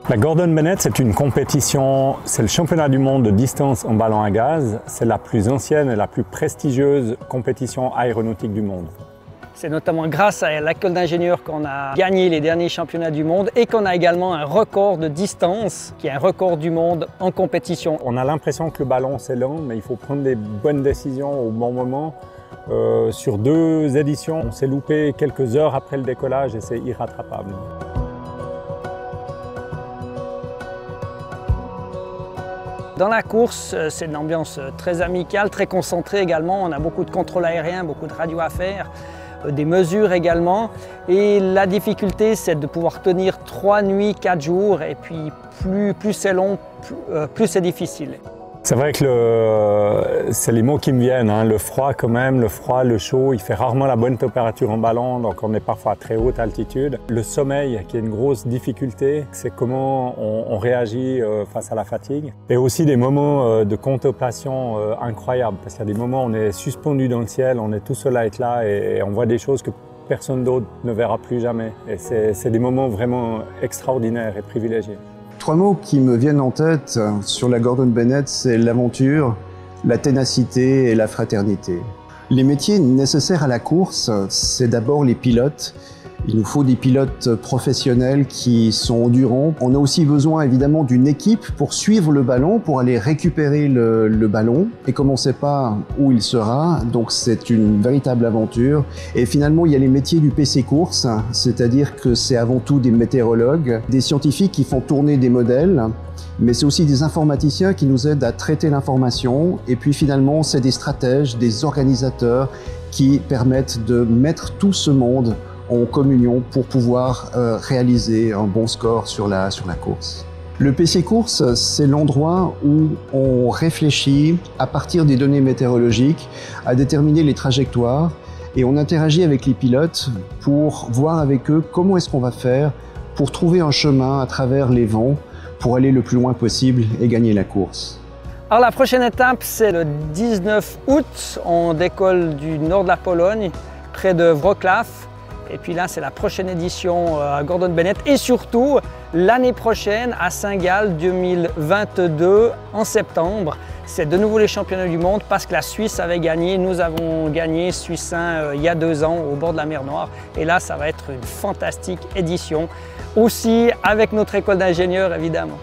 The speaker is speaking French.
La Gordon Bennett, c'est une compétition, c'est le championnat du monde de distance en ballon à gaz. C'est la plus ancienne et la plus prestigieuse compétition aéronautique du monde. C'est notamment grâce à l'école d'ingénieurs qu'on a gagné les derniers championnats du monde et qu'on a également un record de distance, qui est un record du monde en compétition. On a l'impression que le ballon c'est lent, mais il faut prendre des bonnes décisions au bon moment. Sur 2 éditions, on s'est loupé quelques heures après le décollage et c'est irrattrapable. Dans la course, c'est une ambiance très amicale, très concentrée également. On a beaucoup de contrôle aérien, beaucoup de radio à faire, des mesures également. Et la difficulté, c'est de pouvoir tenir 3 nuits, 4 jours. Et puis plus c'est long, plus c'est difficile. C'est vrai que c'est les mots qui me viennent, hein. Le froid quand même, le froid, le chaud, il fait rarement la bonne température en ballon, donc on est parfois à très haute altitude. Le sommeil, qui est une grosse difficulté, c'est comment on réagit face à la fatigue. Et aussi des moments de contemplation incroyables, parce qu'il y a des moments où on est suspendu dans le ciel, on est tout seul à être là et on voit des choses que personne d'autre ne verra plus jamais. Et c'est des moments vraiment extraordinaires et privilégiés. 3 mots qui me viennent en tête sur la Gordon Bennett, c'est l'aventure, la ténacité et la fraternité. Les métiers nécessaires à la course, c'est d'abord les pilotes. Il nous faut des pilotes professionnels qui sont endurants. On a aussi besoin évidemment d'une équipe pour suivre le ballon, pour aller récupérer le ballon. Et comme on ne sait pas où il sera, donc c'est une véritable aventure. Et finalement, il y a les métiers du PC course, c'est-à-dire que c'est avant tout des météorologues, des scientifiques qui font tourner des modèles, mais c'est aussi des informaticiens qui nous aident à traiter l'information. Et puis finalement, c'est des stratèges, des organisateurs qui permettent de mettre tout ce monde en communion pour pouvoir réaliser un bon score sur la course. Le PC course, c'est l'endroit où on réfléchit à partir des données météorologiques à déterminer les trajectoires et on interagit avec les pilotes pour voir avec eux comment est-ce qu'on va faire pour trouver un chemin à travers les vents pour aller le plus loin possible et gagner la course. Alors la prochaine étape, c'est le 19 août. On décolle du nord de la Pologne, près de Wrocław. Et puis là, c'est la prochaine édition à Gordon Bennett et surtout l'année prochaine à Saint-Gall 2022 en septembre. C'est de nouveau les championnats du monde parce que la Suisse avait gagné. Nous avons gagné Suisse-Saint il y a 2 ans au bord de la mer Noire. Et là, ça va être une fantastique édition aussi avec notre école d'ingénieurs évidemment.